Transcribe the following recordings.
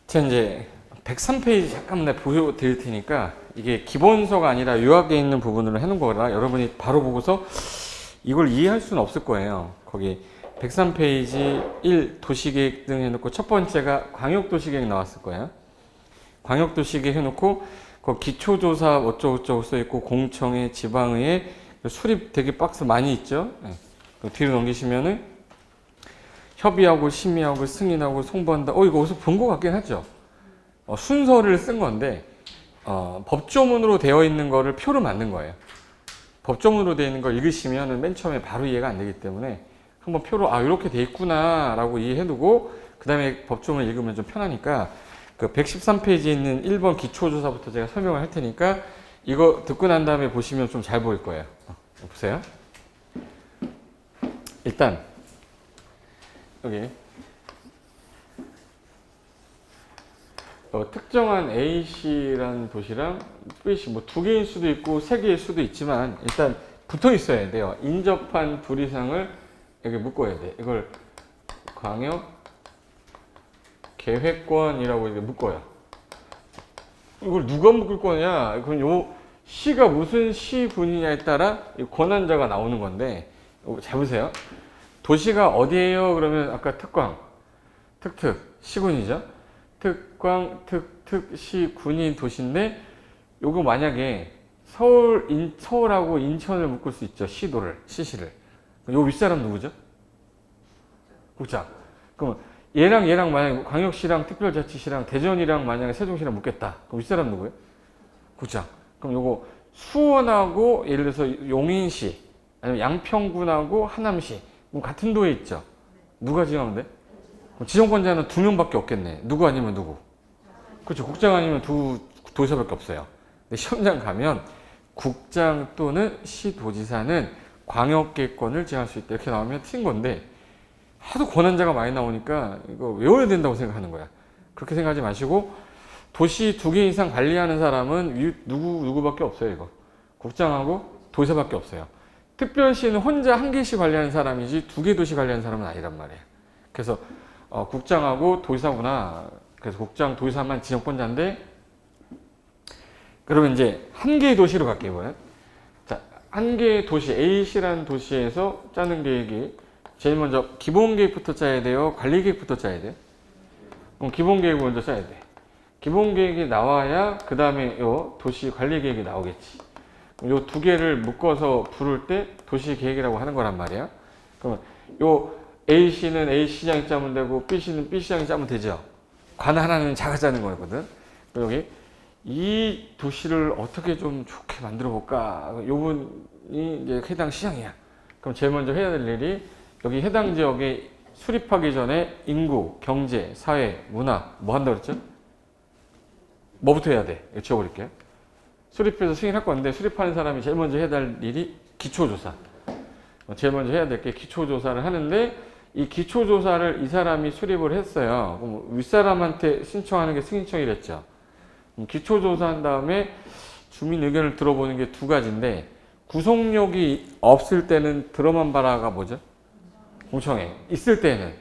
제가 이제 103페이지 잠깐 보여드릴 테니까 이게 기본서가 아니라 요약에 있는 부분으로 해놓은 거라 여러분이 바로 보고서 이걸 이해할 수는 없을 거예요. 거기 103페이지 1 도시계획 등 해놓고 첫 번째가 광역도시계획 나왔을 거예요. 광역도시계획 해놓고 그 기초조사 어쩌고저쩌고 써있고 공청회, 지방의회 수립 되게 박스 많이 있죠. 네. 뒤로 넘기시면은 협의하고 심의하고 승인하고 송부한다. 이거 어디서 본 것 같긴 하죠. 순서를 쓴 건데 법조문으로 되어 있는 거를 표로 만든 거예요. 법조문으로 되어 있는 걸 읽으시면 맨 처음에 바로 이해가 안 되기 때문에 한번 표로 이렇게 돼 있구나 라고 이해해두고 그 다음에 법조문을 읽으면 좀 편하니까 그 113페이지에 있는 1번 기초조사부터 제가 설명을 할 테니까 이거 듣고 난 다음에 보시면 좀 잘 보일 거예요. 보세요. 일단 여기 특정한 A시라는 도시랑 B시 뭐 두 개일 수도 있고 세 개일 수도 있지만 일단 붙어 있어야 돼요. 인접한 둘 이상을 여기 묶어야 돼. 이걸 광역 계획권이라고 이렇게 묶어요. 이걸 누가 묶을 거냐? 그럼 요 시가 무슨 시군이냐에 따라 권한자가 나오는 건데 잘 보세요. 도시가 어디예요? 그러면 아까 특광, 특특, 시군이죠. 특광, 특특, 시군인 도시인데 요거 만약에 서울하고 인천을 묶을 수 있죠. 시도를, 시시를. 요 윗사람 누구죠? 국장. 그럼 얘랑 만약에 광역시랑 특별자치시랑 대전이랑 만약에 세종시랑 묶겠다. 그럼 윗사람 누구예요? 국장. 그럼 요거 수원하고 예를 들어서 용인시 아니면 양평군하고 하남시 그럼 같은 도에 있죠. 누가 지정하면 돼? 그럼 지정권자는 두 명밖에 없겠네. 누구 아니면 누구? 그렇죠. 국장 아니면 두 도지사밖에 없어요. 근데 시험장 가면 국장 또는 시도지사는 광역계권을 지정할 수 있다. 이렇게 나오면 틀린 건데 하도 권한자가 많이 나오니까 이거 외워야 된다고 생각하는 거야. 그렇게 생각하지 마시고 도시 두 개 이상 관리하는 사람은 누구밖에 없어요. 이거 국장하고 도지사밖에 없어요. 특별시는 혼자 한 개씩 관리하는 사람이지 두 개 도시 관리하는 사람은 아니란 말이에요. 그래서 국장하고 도지사구나. 그래서 국장, 도지사만 지정권자인데 그러면 이제 한 개의 도시로 갈게요. 이번엔. 자, 한 개의 도시 A시라는 도시에서 짜는 계획이 제일 먼저 기본계획부터 짜야 돼요? 관리계획부터 짜야 돼요? 그럼 기본계획을 먼저 짜야 돼. 기본계획이 나와야 그 다음에 요 도시관리계획이 나오겠지. 요 두 개를 묶어서 부를 때 도시계획이라고 하는 거란 말이야. 그러면 요 A시는 A시장이 짜면 되고 B시는 B시장이 짜면 되죠. 관 하나는 자가 짜는 거거든. 여기 이 도시를 어떻게 좀 좋게 만들어 볼까? 요 분이 이제 해당 시장이야. 그럼 제일 먼저 해야 될 일이 여기 해당 지역에 수립하기 전에 인구, 경제, 사회, 문화 뭐 한다 그랬죠? 뭐부터 해야 돼? 이거 지워버릴게요. 수립해서 승인할 건데 수립하는 사람이 제일 먼저 해야 될 일이 기초조사. 제일 먼저 해야 될 게 기초조사를 하는데 이 기초조사를 이 사람이 수립을 했어요. 그럼 윗사람한테 신청하는 게 승인청이랬죠. 기초조사한 다음에 주민 의견을 들어보는 게 두 가지인데 구속력이 없을 때는 들어만 봐라가 뭐죠? 공청회. 있을 때는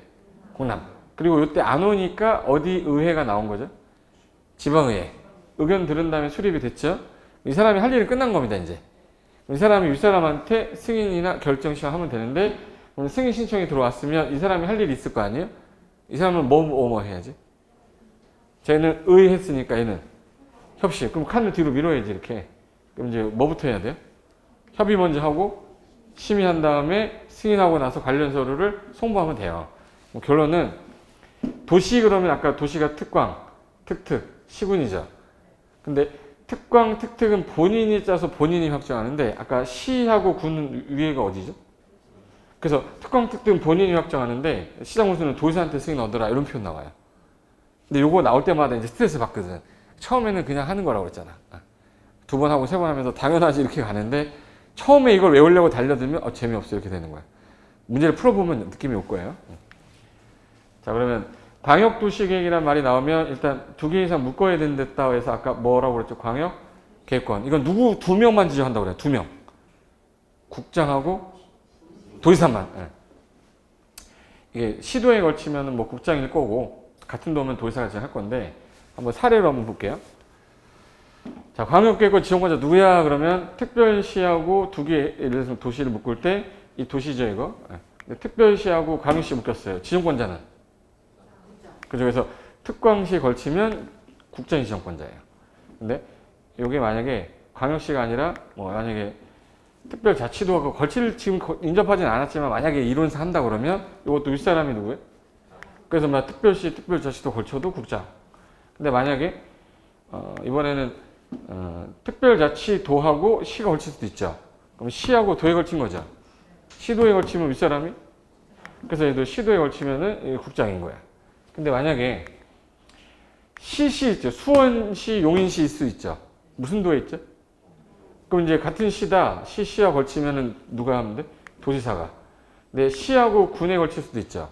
공람. 그리고 이때 안 오니까 어디 의회가 나온 거죠? 지방의회. 의견 들은 다음에 수립이 됐죠? 이 사람이 할 일은 끝난 겁니다, 이제. 이 사람이 윗사람한테 승인이나 결정 신청하면 되는데 승인 신청이 들어왔으면 이 사람이 할 일이 있을 거 아니에요? 이 사람은 뭐 해야지? 쟤는 의했으니까 얘는 협식. 그럼 칸을 뒤로 밀어야지, 이렇게. 그럼 이제 뭐부터 해야 돼요? 협의 먼저 하고 심의한 다음에 승인하고 나서 관련 서류를 송부하면 돼요. 결론은 도시 그러면 아까 도시가 특광, 특특, 시군이죠. 근데 특광, 특특은 본인이 짜서 본인이 확정하는데 아까 시하고 군 위에가 어디죠? 그래서 특광, 특특은 본인이 확정하는데 시장 군수는 도지사한테 승인 얻으라 이런 표현 나와요. 근데 요거 나올 때마다 이제 스트레스 받거든. 처음에는 그냥 하는 거라고 그랬잖아. 두 번 하고 세 번 하면서 당연하지 이렇게 가는데 처음에 이걸 외우려고 달려들면 재미없어 이렇게 되는 거야. 문제를 풀어보면 느낌이 올 거예요. 자, 그러면 광역도시계획이라는 말이 나오면 일단 두 개 이상 묶어야 된다 해서 아까 뭐라고 그랬죠? 광역계획권. 이건 누구 두 명만 지정한다고 그래요. 두 명. 국장하고 도지사만. 이게 시도에 걸치면 뭐 국장일 거고 같은 도면 도지사가 지정할 건데 한번 사례로 한번 볼게요. 자, 광역계획권 지정권자 누구야? 그러면 특별시하고 두 개, 예를 들어서 도시를 묶을 때 이 도시죠, 이거. 근데 특별시하고 광역시 묶였어요. 지정권자는. 그죠? 그래서 특광시에 걸치면 국장이 지정권자예요. 근데 이게 만약에 광역시가 아니라 뭐 만약에 특별자치도하고 걸칠 지금 인접하진 않았지만 만약에 이론상 한다 그러면 이것도 윗사람이 누구예요? 그래서 막 특별시, 특별자치도 걸쳐도 국장. 근데 만약에 이번에는 특별자치도하고 시가 걸칠 수도 있죠. 그럼 시하고 도에 걸친 거죠. 시도에 걸치면 윗사람이. 그래서 얘도 시도에 걸치면은 국장인 거야. 근데 만약에 시시 있죠. 수원시, 용인시 있을 수 있죠. 무슨 도에 있죠? 그럼 이제 같은 시다. 시와 걸치면은 누가 하면 돼? 도지사가. 근데 시하고 군에 걸칠 수도 있죠.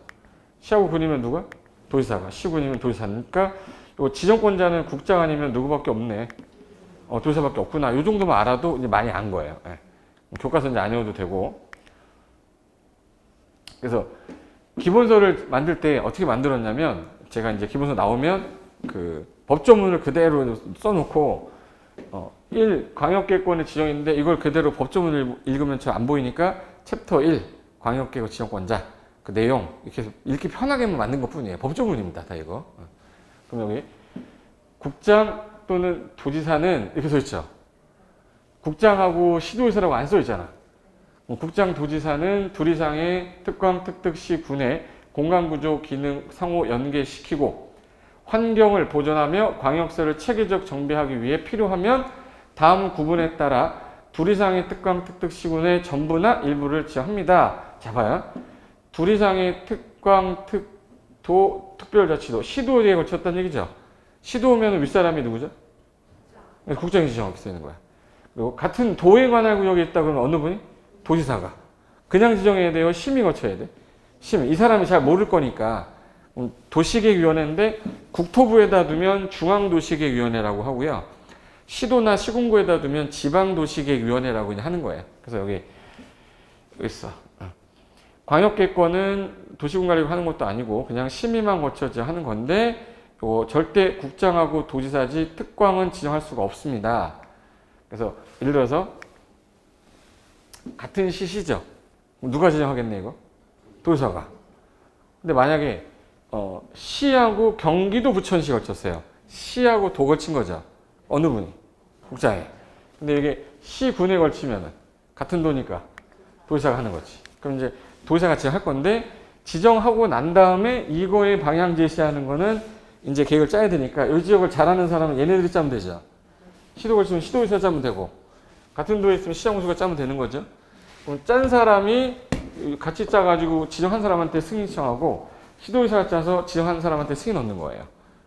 시하고 군이면 누가? 도지사가. 시군이면 도지사니까 요 지정권자는 국장 아니면 누구밖에 없네. 도지사밖에 없구나. 요 정도만 알아도 이제 많이 안 거예요. 예. 교과서 이제 안 외워도 되고. 그래서 기본서를 만들 때 어떻게 만들었냐면 제가 이제 기본서 나오면 그 법조문을 그대로 써놓고 1. 광역계획권의 지정인데 이걸 그대로 법조문을 읽으면 잘 안 보이니까 챕터 1. 광역계획 지정권자 그 내용 이렇게 읽기 편하게만 만든 것 뿐이에요. 법조문입니다. 다 이거. 그럼 여기 국장 또는 도지사는 이렇게 써 있죠. 국장하고 시도지사라고 안 써 있잖아. 국장, 도지사는 둘 이상의 특광, 특특시, 군의 공간구조 기능 상호 연계시키고 환경을 보존하며 광역세를 체계적 정비하기 위해 필요하면 다음 구분에 따라 둘 이상의 특광, 특특시군의 전부나 일부를 지정합니다. 자, 봐요. 둘 이상의 특광, 특도, 특별자치도, 시도에 걸쳤다는 얘기죠. 시도면 윗사람이 누구죠? 국장이 지정하게 쓰이는 거야. 그리고 같은 도에 관할 구역이 있다 그러면 어느 분이? 도지사가. 그냥 지정해야 돼요? 심의 거쳐야 돼? 심의. 이 사람이 잘 모를 거니까 도시계획위원회인데 국토부에다 두면 중앙도시계획위원회라고 하고요. 시도나 시군구에다 두면 지방도시계획위원회라고 하는 거예요. 그래서 여기 있어. 광역계획권은 도시군관리를 하는 것도 아니고 그냥 심의만 거쳐서 하는 건데 절대 국장하고 도지사지 특광은 지정할 수가 없습니다. 그래서 예를 들어서 같은 시시죠. 누가 지정하겠네 이거? 도지사가. 근데 만약에 시하고 경기도 부천시 걸쳤어요. 시하고 도 걸친 거죠. 어느 분이? 국장이. 근데 이게 시군에 걸치면은 같은 도니까 도지사가 하는 거지. 그럼 이제 도지사가 지정할 건데 지정하고 난 다음에 이거에 방향 제시하는 거는 이제 계획을 짜야 되니까 이 지역을 잘하는 사람은 얘네들이 짜면 되죠. 시도 걸치면 시도지사 짜면 되고 같은 도에 있으면 시장군수가 짜면 되는 거죠. 그럼 짠 사람이 같이 짜가지고 지정한 사람한테 승인 신청하고 시도지사가 짜서 지정한 사람한테 승인 얻는 거예요.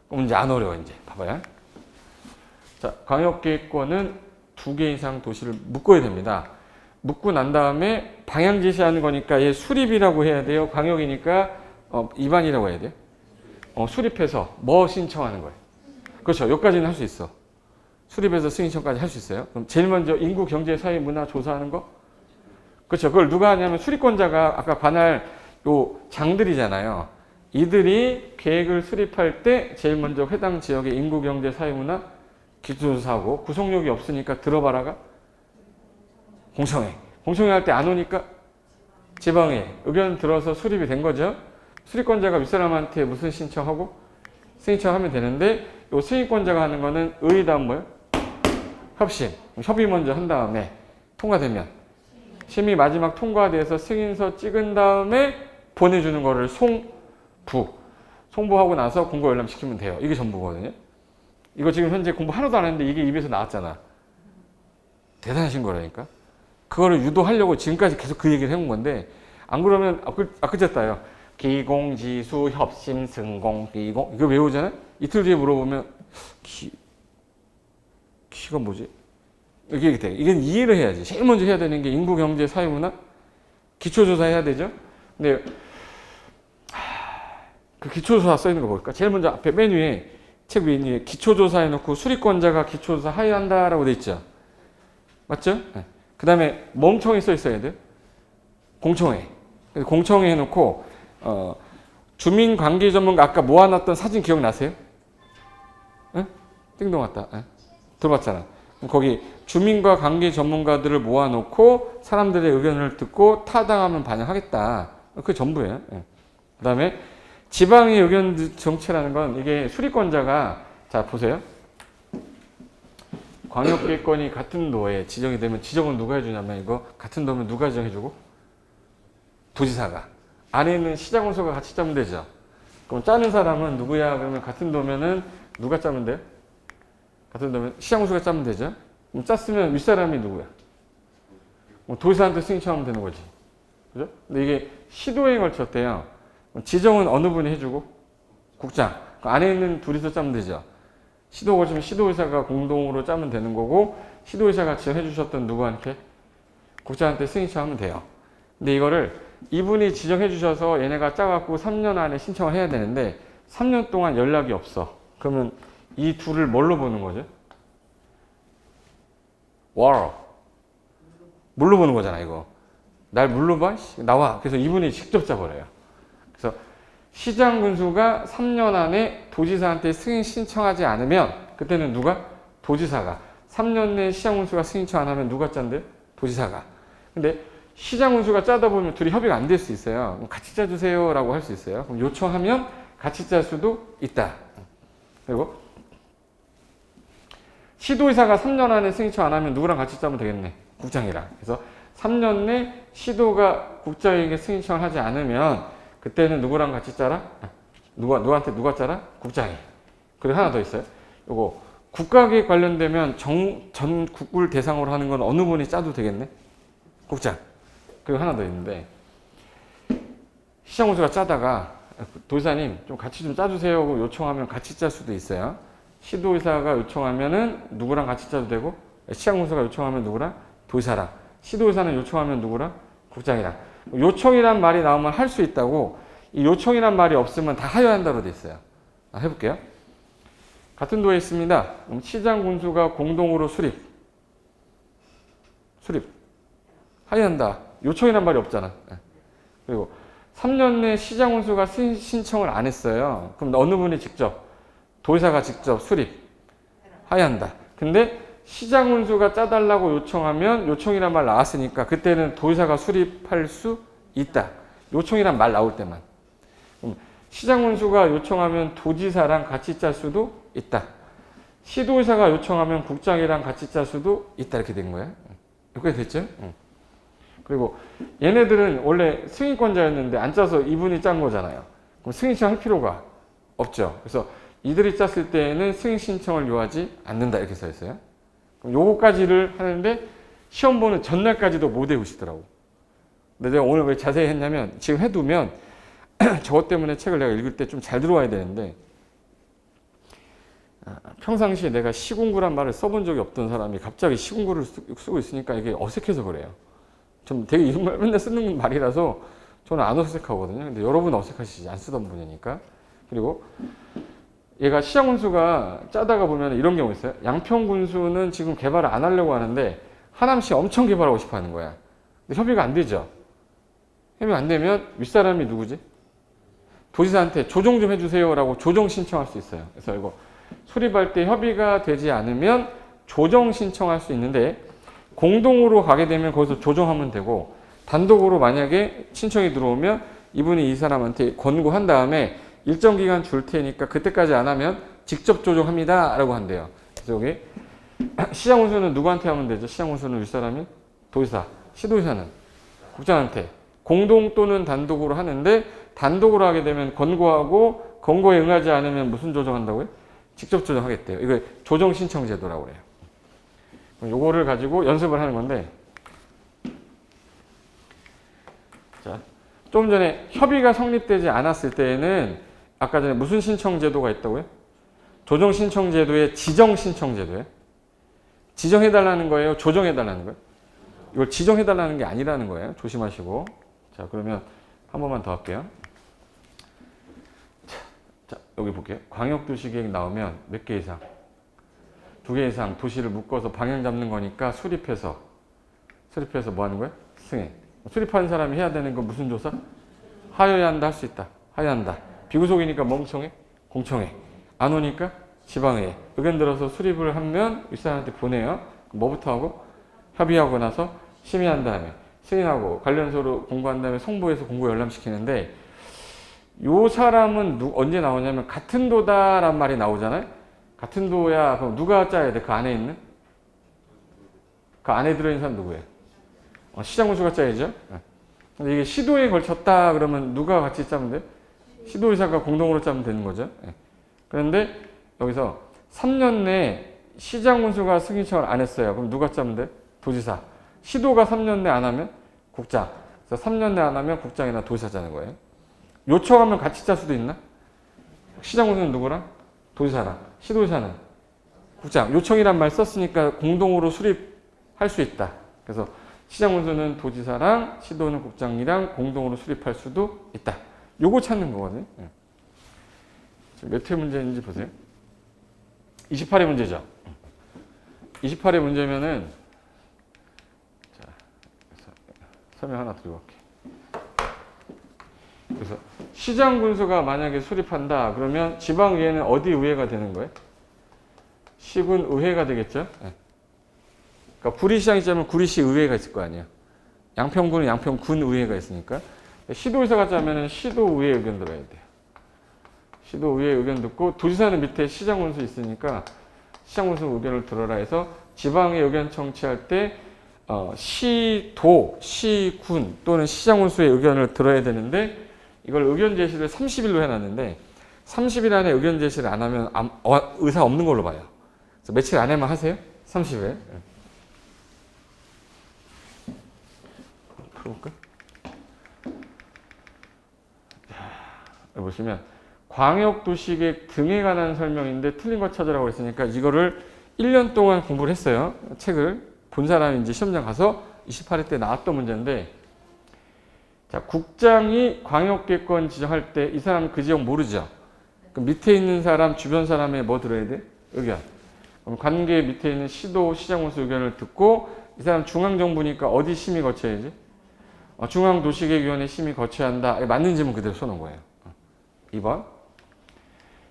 그럼 이제 안 어려워 이제 봐봐요. 자, 광역계획권은 2개 이상 도시를 묶어야 됩니다. 묶고 난 다음에 방향 제시하는 거니까 얘 수립이라고 해야 돼요. 광역이니까 입안이라고 해야 돼요. 수립해서 뭐 신청하는 거예요. 그렇죠. 여기까지는 할 수 있어. 수립해서 승인 신청까지 할 수 있어요. 그럼 제일 먼저 인구, 경제, 사회, 문화 조사하는 거? 그렇죠. 그걸 누가 하냐면 수립권자가 아까 관할 요 장들이잖아요. 이들이 계획을 수립할 때 제일 먼저 해당 지역의 인구, 경제, 사회, 문화 기초조사하고 구속력이 없으니까 들어봐라가 공청회. 공청회 할 때 안 오니까 지방에 의견 들어서 수립이 된 거죠. 수립권자가 윗사람한테 무슨 신청하고 승인청하면 되는데 요 승인권자가 하는 거는 의 다음 뭐예요? 협심. 협의 먼저 한 다음에 통과되면 심의 마지막 통과돼서 승인서 찍은 다음에 보내주는 거를 송부. 송부하고 나서 공고 열람시키면 돼요. 이게 전부거든요. 이거 지금 현재 공부 하나도 안 했는데 이게 입에서 나왔잖아. 대단하신 거라니까. 그거를 유도하려고 지금까지 계속 그 얘기를 해온 건데 안 그러면 그쳤다요. 기공지수 협심 승공 기공 이거 외우잖아요. 이틀 뒤에 물어보면 키가 뭐지? 이게 돼. 이건 이해를 해야지. 제일 먼저 해야 되는 게 인구, 경제, 사회, 문화 기초조사 해야 되죠. 근데 그 기초조사 써 있는 거 볼까? 제일 먼저 앞에 맨 위에 책 위에 기초조사 해놓고 수립권자가 기초조사 하여한다라고 돼 있죠. 맞죠? 네. 그 다음에 멍청이 써 있어야 돼. 공청회. 공청회 해놓고 주민관계 전문가 아까 모아놨던 사진 기억나세요? 응? 띵동 왔다. 응? 들어봤잖아. 거기 주민과 관계 전문가들을 모아놓고 사람들의 의견을 듣고 타당하면 반영하겠다. 그게 전부예요. 응. 그 다음에 지방의 의견 정치라는 건 이게 수리권자가 자 보세요. 광역계획권이 같은 도에 지정이 되면 지정은 누가 해주냐면 이거 같은 도면 누가 지정해주고? 도지사가. 안에 있는 시장군수가 같이 짜면 되죠. 그럼 짜는 사람은 누구야? 그러면 같은 도면은 누가 짜면 돼요? 같은 도면 시장군수가 짜면 되죠. 그럼 짰으면 윗사람이 누구야? 도지사한테 승인 청하면 되는 거지. 그죠? 근데 이게 시도에 걸쳤대요. 지정은 어느 분이 해주고? 국장. 그 안에 있는 둘이서 짜면 되죠. 시도 거치면 시도의사가 공동으로 짜면 되는 거고 시도의사가 지정해 주셨던 누구한테? 국장한테 승인 청하면 돼요. 근데 이거를 이분이 지정해 주셔서 얘네가 짜갖고 3년 안에 신청을 해야 되는데 3년 동안 연락이 없어. 그러면 이 둘을 뭘로 보는 거죠? 와. 뭘로 보는 거잖아 이거. 날 뭘로 봐? 나와. 그래서 이분이 직접 짜버려요. 그래서 시장 군수가 3년 안에 도지사한테 승인 신청하지 않으면 그때는 누가? 도지사가. 3년 내에 시장 군수가 승인 신청 안 하면 누가 짠대? 도지사가. 근데 시장 군수가 짜다 보면 둘이 협의가 안 될 수 있어요. 그럼 같이 짜주세요 라고 할 수 있어요. 그럼 요청하면 같이 짤 수도 있다. 그리고 시도의사가 3년 안에 승인 신청 안 하면 누구랑 같이 짜면 되겠네. 국장이랑. 그래서 3년 내 시도가 국장에게 승인 신청을 하지 않으면 그때는 누구랑 같이 짜라? 누구한테 누가 짜라? 국장이. 그리고 하나 더 있어요. 요거 국가계획 관련되면 전 국구를 대상으로 하는 건 어느 분이 짜도 되겠네? 국장. 그리고 하나 더 있는데 시장군수가 짜다가 도지사님 좀 같이 좀 짜주세요 하고 요청하면 같이 짤 수도 있어요. 시도의사가 요청하면은 누구랑 같이 짜도 되고 시장군수가 요청하면 누구랑? 도지사랑. 시도의사는 요청하면 누구랑? 국장이랑. 요청이란 말이 나오면 할 수 있다고 이 요청이란 말이 없으면 다 하여한다로 돼 있어요. 해볼게요. 같은 도에 있습니다. 그럼 시장 군수가 공동으로 수립 하여한다. 요청이란 말이 없잖아. 그리고 3년 내 시장 군수가 신청을 안 했어요. 그럼 어느 분이 직접? 도지사가 직접 수립 하여한다. 근데 시장 군수가 짜달라고 요청하면 요청이란 말 나왔으니까 그때는 도지사가 수립할 수 있다. 요청이란 말 나올 때만. 시장 군수가 요청하면 도지사랑 같이 짤 수도 있다. 시도의사가 요청하면 국장이랑 같이 짤 수도 있다. 이렇게 된 거예요. 이렇게 됐죠? 그리고 얘네들은 원래 승인권자였는데 안 짜서 이분이 짠 거잖아요. 그럼 승인 신청할 필요가 없죠. 그래서 이들이 짰을 때에는 승인 신청을 요하지 않는다. 이렇게 써 있어요. 그럼 요거까지를 하는데 시험 보는 전날까지도 못 외우시더라고. 근데 제가 오늘 왜 자세히 했냐면 지금 해두면 저것 때문에 책을 내가 읽을 때 좀 잘 들어와야 되는데 평상시에 내가 시공구란 말을 써본 적이 없던 사람이 갑자기 시공구를 쓰고 있으니까 이게 어색해서 그래요. 좀 되게 이런 말 맨날 쓰는 말이라서 저는 안 어색하거든요. 근데 여러분 어색하시지 안 쓰던 분이니까. 그리고 얘가 시장군수가 짜다가 보면 이런 경우 있어요. 양평군수는 지금 개발을 안 하려고 하는데 하남시 엄청 개발하고 싶어 하는 거야. 근데 협의가 안 되죠. 협의가 안 되면 윗사람이 누구지? 도지사한테 조정 좀 해주세요 라고 조정 신청할 수 있어요. 그래서 이거 수립할 때 협의가 되지 않으면 조정 신청할 수 있는데 공동으로 가게 되면 거기서 조정하면 되고 단독으로 만약에 신청이 들어오면 이분이 이 사람한테 권고한 다음에 일정 기간 줄 테니까 그때까지 안 하면 직접 조정합니다 라고 한대요. 그래서 여기 시장군수는 누구한테 하면 되죠? 시장군수는 윗사람이 도지사, 시도지사는 국장한테 공동 또는 단독으로 하는데 단독으로 하게 되면 권고하고 권고에 응하지 않으면 무슨 조정한다고요? 직접 조정하겠대요. 이거 조정 신청 제도라고 그래요. 요거를 가지고 연습을 하는 건데 자, 좀 전에 협의가 성립되지 않았을 때에는 아까 전에 무슨 신청 제도가 있다고요? 조정 신청 제도에 지정 신청 제도예요. 지정해달라는 거예요? 조정해달라는 거예요? 이걸 지정해달라는 게 아니라는 거예요. 조심하시고. 자, 그러면 한 번만 더 할게요. 자, 여기 볼게요. 광역도시계획 나오면 몇 개 이상? 2개 이상 도시를 묶어서 방향 잡는 거니까 수립해서 뭐 하는 거예요? 승인. 수립하는 사람이 해야 되는 건 무슨 조사? 하여야 한다 할 수 있다. 하야한다. 비구속이니까 멍청해? 공청회. 안 오니까 지방에 의견 들어서 수립을 하면 윗사람한테 보내요. 뭐부터 하고? 협의하고 나서 심의한 다음에 승인하고 관련서로 공부한 다음에 송부해서 공고 열람시키는데 요 사람은 언제 나오냐면 같은 도다란 말이 나오잖아요. 같은 도야. 그럼 누가 짜야 돼? 그 안에 있는? 그 안에 들어있는 사람 누구예요? 시장군수가 짜야죠. 근데 이게 시도에 걸쳤다 그러면 누가 같이 짜면 돼? 시도의사가 공동으로 짜면 되는 거죠. 그런데 여기서 3년 내에 시장군수가 승인 청을 안 했어요. 그럼 누가 짜면 돼? 도지사. 시도가 3년 내 안 하면 국장. 그래서 3년 내 안 하면 국장이나 도지사 짜는 거예요. 요청하면 같이 짤 수도 있나? 시장군수는 누구랑? 도지사랑. 시도의사는 국장. 요청이란 말 썼으니까 공동으로 수립할 수 있다. 그래서 시장군수는 도지사랑 시도는 국장이랑 공동으로 수립할 수도 있다. 요거 찾는 거거든요. 몇 회 문제인지 보세요. 28회 문제죠. 28회 문제면은 자, 설명 하나 드리고 갈게요. 그래서 시장군수가 만약에 수립한다 그러면 지방의회는 어디 의회가 되는 거예요? 시군의회가 되겠죠. 그러니까 구리시장이 짜면 구리시 의회가 있을 거 아니에요. 양평군은 양평군 의회가 있으니까. 시도의사가 짜면 시도의회 의견 들어야 돼요. 시도의회 의견 듣고 도지사는 밑에 시장군수 있으니까 시장군수 의견을 들어라 해서 지방의 의견 청취할 때 시도, 시군 또는 시장군수의 의견을 들어야 되는데 이걸 의견 제시를 30일로 해놨는데 30일 안에 의견 제시를 안 하면 의사 없는 걸로 봐요. 그래서 며칠 안에만 하세요. 30일. 풀어볼까? 보시면 광역도시계획 등에 관한 설명인데 틀린 거 찾으라고 했으니까 이거를 1년 동안 공부를 했어요. 책을 본 사람이 이제 시험장 가서 28회 때 나왔던 문제인데 자, 국장이 광역계획권 지정할 때 이 사람 그 지역 모르죠. 그럼 밑에 있는 사람 주변 사람의 뭐 들어야 돼? 의견. 그럼 관계 밑에 있는 시도 시장군수 의견을 듣고 이 사람 중앙정부니까 어디 심의 거쳐야지? 중앙도시계획위원회 심의 거쳐야 한다. 맞는 질문 그대로 써놓은 거예요. 2번.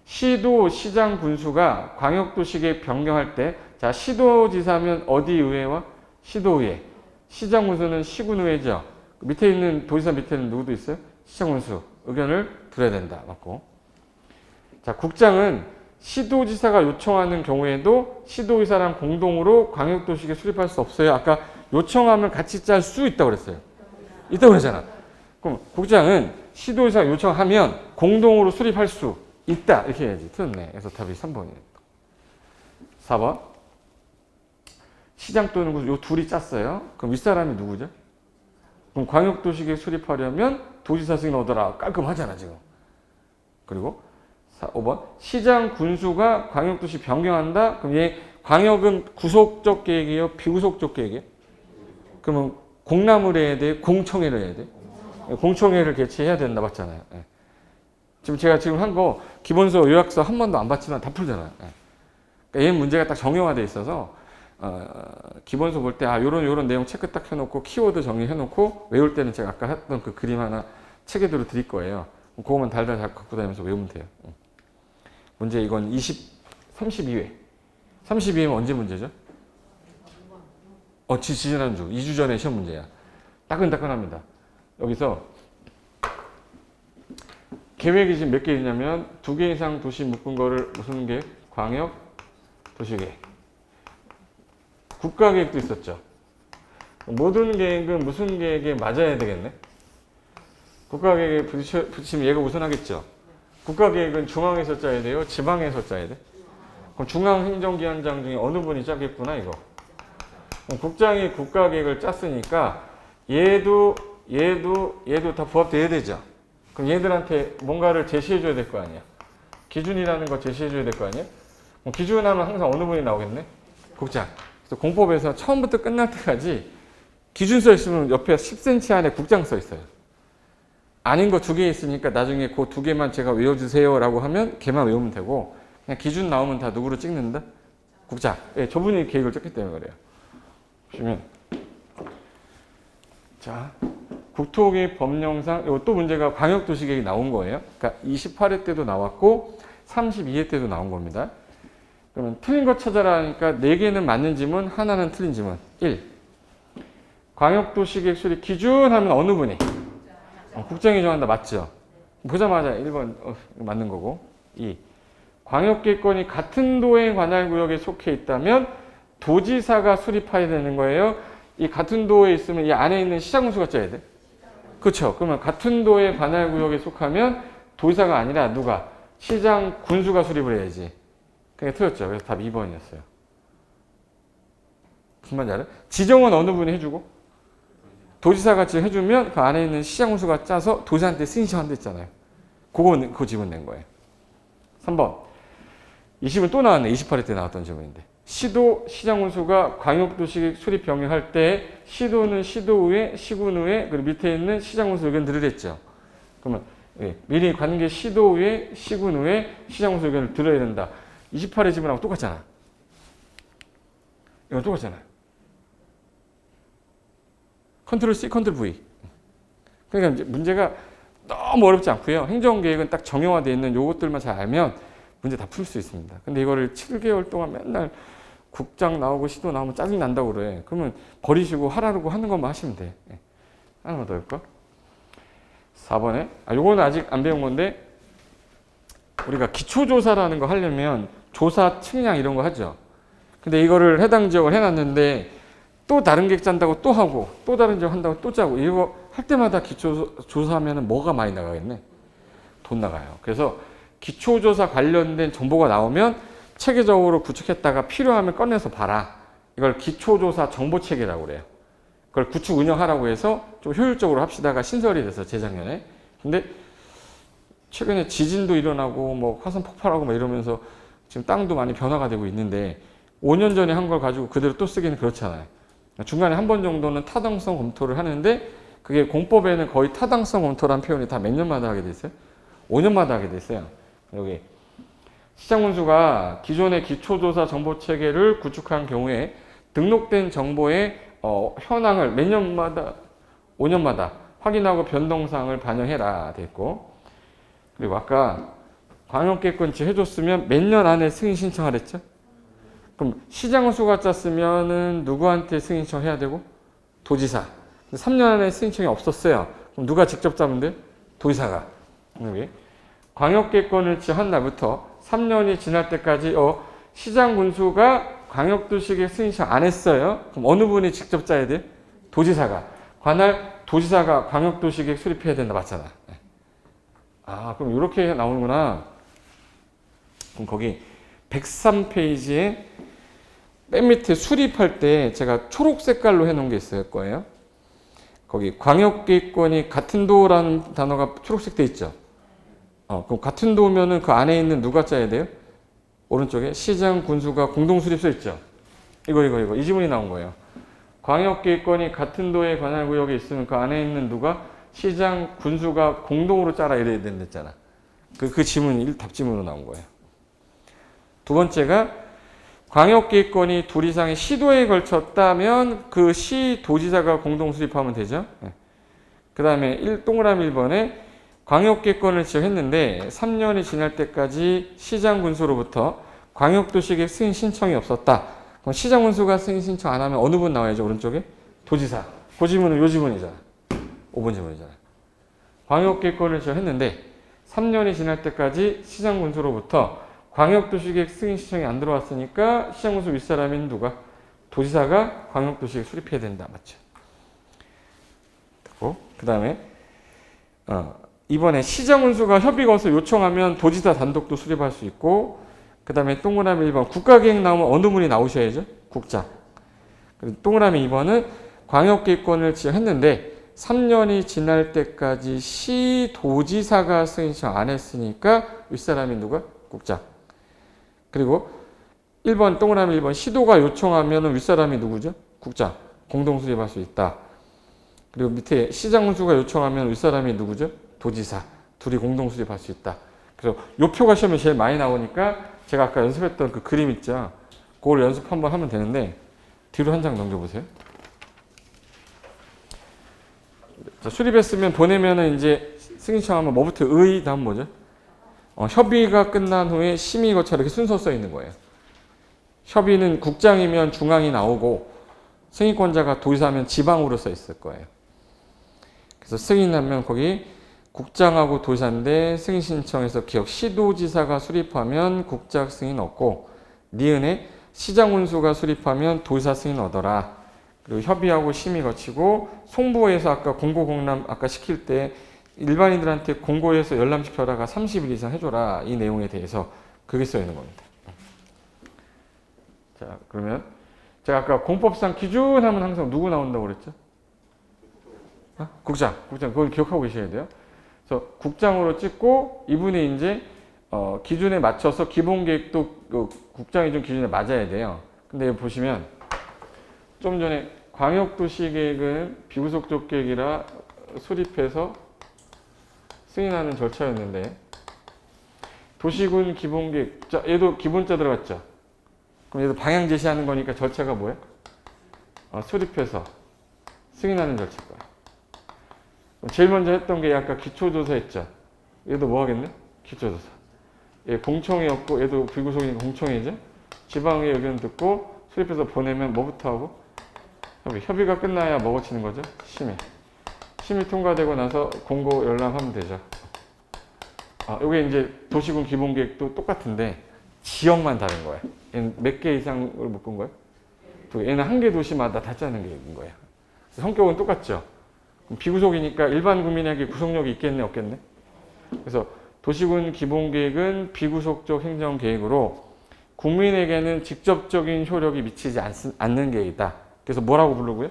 시도 시장 군수가 광역도시계획 변경할 때, 자, 시도지사면 어디 의회와? 시도의회. 시장 군수는 시군의회죠. 밑에 있는 도지사 밑에는 누구도 있어요? 시장 군수. 의견을 들어야 된다. 맞고. 자, 국장은 시도지사가 요청하는 경우에도 시도의사랑 공동으로 광역도시계획 수립할 수 없어요. 아까 요청하면 같이 짤 수 있다고 그랬어요. 있다고 그랬잖아. 그럼 국장은 시도의사가 요청하면 공동으로 수립할 수 있다. 이렇게 해야지. 틀렸네. 그래서 답이 3번이에요. 4번. 시장 또는 군수 요 둘이 짰어요. 그럼 윗사람이 누구죠? 그럼 광역도시계획 수립하려면 도지사 승인 얻어라. 깔끔하잖아 지금. 그리고 5번. 시장 군수가 광역도시 변경한다. 그럼 얘 광역은 구속적 계획이에요? 비구속적 계획이에요? 그러면 공람을 해야 돼? 공청회를 해야 돼? 공청회를 개최해야 된다 봤잖아요. 지금 제가 지금 한 거 기본서 요약서 한 번도 안 봤지만 다 풀잖아요. 그러니까 얘 문제가 딱 정형화되어 있어서 기본서 볼 때 요런 내용 체크 딱 해놓고 키워드 정리해놓고 외울 때는 제가 아까 했던 그 그림 하나 체계대로 드릴 거예요. 그거만 달달 잘 갖고 다니면서 외우면 돼요. 문제 이건 32회. 32회면 언제 문제죠? 지지난주 2주 전에 시험 문제야. 따끈따끈합니다. 여기서 계획이 지금 몇 개 있냐면 2개 이상 도시 묶은 거를 무슨 계획? 광역 도시계획. 국가계획도 있었죠. 모든 계획은 무슨 계획에 맞아야 되겠네. 국가계획에 붙이면 얘가 우선하겠죠. 국가계획은 중앙에서 짜야 돼요? 지방에서 짜야 돼? 그럼 중앙행정기관장 중에 어느 분이 짜겠구나 이거. 그럼 국장이 국가계획을 짰으니까 얘도 다 부합돼야 되죠. 그럼 얘들한테 뭔가를 제시해줘야 될 거 아니야. 기준이라는 거 제시해줘야 될 거 아니야. 그럼 기준하면 항상 어느 분이 나오겠네? 국장. 그래서 공법에서 처음부터 끝날 때까지 기준 써 있으면 옆에 10cm 안에 국장 써 있어요. 아닌 거 2개 있으니까 나중에 그 2개만 제가 외워주세요 라고 하면 걔만 외우면 되고 그냥 기준 나오면 다 누구로 찍는다? 국장. 저분이 계획을 짰기 때문에 그래요. 보시면 자 국토계획 법령상 이것도 문제가 광역도시계획이 나온 거예요. 그러니까 28회 때도 나왔고 32회 때도 나온 겁니다. 그러면 틀린 거 찾아라 하니까 4개는 맞는 지문, 하나는 틀린 지문. 1. 광역도시계획 수립 기준 하면 어느 분이? 국정이 정한다. 맞죠? 보자마자 1번 맞는 거고. 2. 광역계획권이 같은 도의 관할구역에 속해 있다면 도지사가 수립해야 되는 거예요. 이 같은 도에 있으면 이 안에 있는 시장군수가 짜야 돼. 그렇죠. 그러면 같은 도의 관할구역에 속하면 도지사가 아니라 누가? 시장 군수가 수립을 해야지. 그게 틀렸죠. 그래서 답 2번이었어요. 무슨 말인지 알아요? 지정은 어느 분이 해주고 도지사가 지금 해주면 그 안에 있는 시장 군수가 짜서 도지사한테 승인 신청한다 했잖아요. 그거 지문 낸 거예요. 3번. 20은 또 나왔네. 28회 때 나왔던 질문인데. 시도 시장군수가 광역도시 수립 병행할 때 시도는 시도의회, 시군의회, 그리고 밑에 있는 시장군수 의견 들으라 했죠. 그러면 미리 관계 시도의회, 시군의회, 시장군수 의견을 들어야 된다. 28회 질문하고 똑같잖아. 이건 똑같잖아요. 컨트롤 C, 컨트롤 V. 그러니까 이제 문제가 너무 어렵지 않고요. 행정계획은 딱 정형화되어 있는 요것들만 잘 알면 문제 다 풀 수 있습니다. 근데 이거를 7개월 동안 맨날 국장 나오고 시도 나오면 짜증 난다고 그래. 그러면 버리시고 하라고 하는 것만 하시면 돼. 하나만 더 할까? 4번에 요거는 아직 안 배운 건데 우리가 기초조사라는 거 하려면 조사 측량 이런 거 하죠. 근데 이거를 해당 지역을 해놨는데 또 다른 계획 짠다고 또 하고 또 다른 지역 한다고 또 짜고 이거 할 때마다 기초조사하면 뭐가 많이 나가겠네? 돈 나가요. 그래서 기초조사 관련된 정보가 나오면 체계적으로 구축했다가 필요하면 꺼내서 봐라. 이걸 기초조사 정보체계라고 그래요. 그걸 구축 운영하라고 해서 좀 효율적으로 합시다가 신설이 돼서 재작년에. 근데 최근에 지진도 일어나고 뭐 화산 폭발하고 막 이러면서 지금 땅도 많이 변화가 되고 있는데 5년 전에 한 걸 가지고 그대로 또 쓰기는 그렇잖아요. 중간에 한 번 정도는 타당성 검토를 하는데 그게 공법에는 거의 타당성 검토라는 표현이 다 몇 년마다 하게 돼 있어요? 5년마다 하게 돼 있어요. 여기 시장군수가 기존의 기초조사 정보체계를 구축한 경우에 등록된 정보의 현황을 몇 년마다 5년마다 확인하고 변동사항을 반영해라 됐고, 그리고 아까 광역계획권지 해줬으면 몇 년 안에 승인 신청하랬죠? 그럼 시장군수가 짰으면은 누구한테 승인 신청해야 되고? 도지사. 3년 안에 승인 신청이 없었어요. 그럼 누가 직접 짜면 돼? 도지사가. 여기 광역계획권을 지한 날부터 3년이 지날 때까지 시장군수가 광역도시계획 승인 신청 안 했어요. 그럼 어느 분이 직접 짜야 돼? 도지사가. 관할 도지사가 광역도시계획 수립해야 된다 맞잖아. 그럼 이렇게 나오는구나. 그럼 거기 103페이지에 맨 밑에 수립할 때 제가 초록 색깔로 해놓은 게 있을 거예요. 거기 광역계획권이 같은 도라는 단어가 초록색 돼 있죠. 그럼 같은 도면은 그 안에 있는 누가 짜야 돼요? 오른쪽에 시장 군수가 공동 수립 써 있죠. 이거 이 지문이 나온 거예요. 광역계획권이 같은 도의 관할구역에 있으면 그 안에 있는 누가 시장 군수가 공동으로 짜라 이래야 된댔잖아. 그 지문이 답지문으로 나온 거예요. 두 번째가 광역계획권이 둘 이상의 시도에 걸쳤다면 그 시 도지사가 공동 수립하면 되죠. 그 다음에 동그라미 1번에 광역계획권을 지정했는데 3년이 지날 때까지 시장군수로부터 광역도시계획 승인 신청이 없었다. 그럼 시장군수가 승인 신청 안 하면 어느 분 나와야죠? 오른쪽에? 도지사. 그 지문은 요 지문이잖아. 5번 지문이잖아. 광역계획권을 지정했는데 3년이 지날 때까지 시장군수로부터 광역도시계획 승인 신청이 안 들어왔으니까 시장군수 윗사람인 누가? 도지사가 광역도시계획 수립해야 된다. 맞죠? 그 다음에 이번에 시장군수가 협의건설 요청하면 도지사 단독도 수립할 수 있고, 그 다음에 동그라미 1번 국가계획 나오면 어느 분이 나오셔야죠? 국장. 동그라미 2번은 광역계획권을 지정했는데 3년이 지날 때까지 시도지사가 승인 신청 안 했으니까 윗사람이 누가? 국장. 그리고 1번 동그라미 1번 시도가 요청하면 윗사람이 누구죠? 국장. 공동 수립할 수 있다. 그리고 밑에 시장군수가 요청하면 윗사람이 누구죠? 도지사. 둘이 공동 수립할 수 있다. 그래서 요 표가 시험에 제일 많이 나오니까 제가 아까 연습했던 그 그림 있죠? 그걸 연습 한번 하면 되는데 뒤로 한 장 넘겨보세요. 자, 수립했으면 보내면은 이제 승인 신청하면 뭐부터 의 다음 뭐죠? 협의가 끝난 후에 심의 거쳐 이렇게 순서 써 있는 거예요. 협의는 국장이면 중앙이 나오고 승인권자가 도지사면 지방으로 써 있을 거예요. 그래서 승인하면 거기 국장하고 도지사인데 승인 신청해서 기억 시도지사가 수립하면 국장 승인 얻고 니은에 시장 운수가 수립하면 도지사 승인 얻어라. 그리고 협의하고 심의 거치고 송부에서 아까 공고 공람 아까 시킬 때 일반인들한테 공고해서 열람시켜라가 30일 이상 해줘라. 이 내용에 대해서 그게 써 있는 겁니다. 자, 그러면 제가 아까 공법상 기준 하면 항상 누구 나온다고 그랬죠? 국장. 그걸 기억하고 계셔야 돼요. 그래서 국장으로 찍고 이분이 이제 기준에 맞춰서 기본계획도 국장이 좀 기준에 맞아야 돼요. 근데 여기 보시면 좀 전에 광역도시계획은 비구속적 계획이라 수립해서 승인하는 절차였는데 도시군 기본계획, 자, 얘도 기본자 들어갔죠? 그럼 얘도 방향 제시하는 거니까 절차가 뭐예요? 수립해서 승인하는 절차일 거예요. 제일 먼저 했던 게 아까 기초조사 했죠? 얘도 뭐 하겠네? 기초조사. 얘 공청회였고 얘도 비구속이니까 공청회죠? 지방의 의견 듣고 수립해서 보내면 뭐부터 하고? 협의가 끝나야 뭐 거치는 거죠? 심의. 심의 통과되고 나서 공고 열람하면 되죠. 요게 이제 도시군 기본계획도 똑같은데 지역만 다른 거예요. 얘는 몇 개 이상을 묶은 거예요? 얘는 한 개 도시마다 다 짜는 계획인 거예요. 성격은 똑같죠? 그럼 비구속이니까 일반 국민에게 구속력이 있겠네, 없겠네? 그래서 도시군 기본계획은 비구속적 행정계획으로 국민에게는 직접적인 효력이 미치지 않는 계획이다. 그래서 뭐라고 부르고요?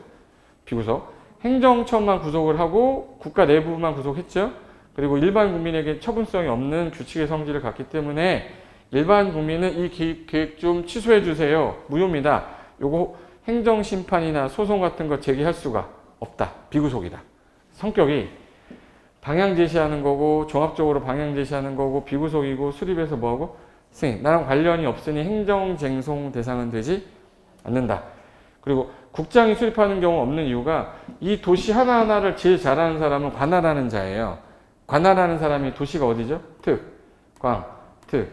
비구속. 행정처만 구속을 하고 국가 내부만 구속했죠. 그리고 일반 국민에게 처분성이 없는 규칙의 성질을 갖기 때문에 일반 국민은 이 계획 좀 취소해 주세요. 무효입니다. 요거 행정심판이나 소송 같은 거 제기할 수가 없다. 비구속이다. 성격이 방향 제시하는 거고 종합적으로 방향 제시하는 거고 비구속이고 수립해서 뭐하고? 승인. 나랑 관련이 없으니 행정쟁송 대상은 되지 않는다. 그리고 국장이 수립하는 경우 없는 이유가 이 도시 하나하나를 제일 잘하는 사람은 관할하는 자예요. 관할하는 사람이 도시가 어디죠? 특, 광, 특,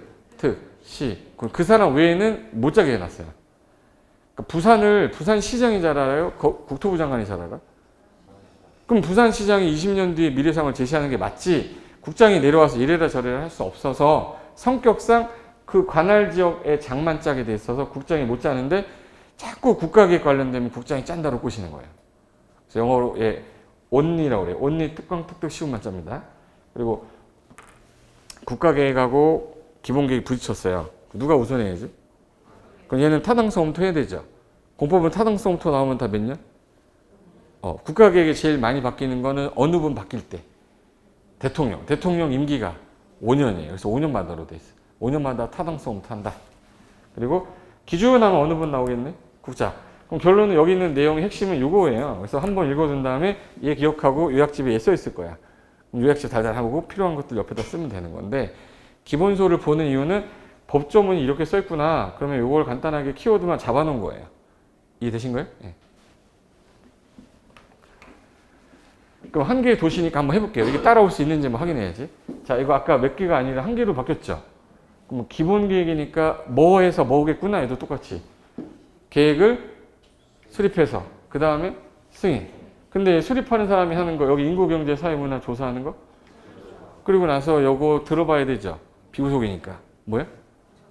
시. 그 사람 외에는 못 자게 해놨어요. 그러니까 부산시장이 잘 알아요? 국토부 장관이 잘 알아? 그럼 부산시장이 20년 뒤에 미래상을 제시하는 게 맞지 국장이 내려와서 이래라 저래라 할 수 없어서 성격상 그 관할 지역에 장만 짜게 돼 있어서 국장이 못 짜는데 자꾸 국가계획 관련되면 국장이 짠다로 꼬시는 거예요. 그래서 영어로 only라고 그래요. only 특광 특특 시험만 짭니다. 그리고 국가계획하고 기본계획 부딪혔어요. 누가 우선해야지? 그럼 얘는 타당성부터 해야 되죠. 공법은 타당성부터 나오면 다 몇 년? 국가계획이 제일 많이 바뀌는 거는 어느 분 바뀔 때. 대통령 임기가 5년이에요. 그래서 5년마다로 돼 있어요. 5년마다 타당성부터 한다. 그리고 기준하면 어느 분 나오겠네? 국장. 그럼 결론은 여기 있는 내용의 핵심은 이거예요. 그래서 한번 읽어둔 다음에 얘 기억하고 요약집에 얘 써 있을 거야. 그럼 요약집 달달하고 필요한 것들 옆에다 쓰면 되는 건데 기본소를 보는 이유는 법조문이 이렇게 써 있구나. 그러면 이걸 간단하게 키워드만 잡아놓은 거예요. 이해되신 거예요? 네. 그럼 한 개의 도시니까 한번 해볼게요. 이게 따라올 수 있는지 한번 확인해야지. 자, 이거 아까 몇 개가 아니라 한 개로 바뀌었죠? 그럼 기본 계획이니까 뭐해서 뭐겠구나 해도 똑같이. 계획을 수립해서 그 다음에 승인. 근데 수립하는 사람이 하는 거 여기 인구경제 사회문화 조사하는 거? 그리고 나서 요거 들어봐야 되죠. 비구속이니까. 뭐야?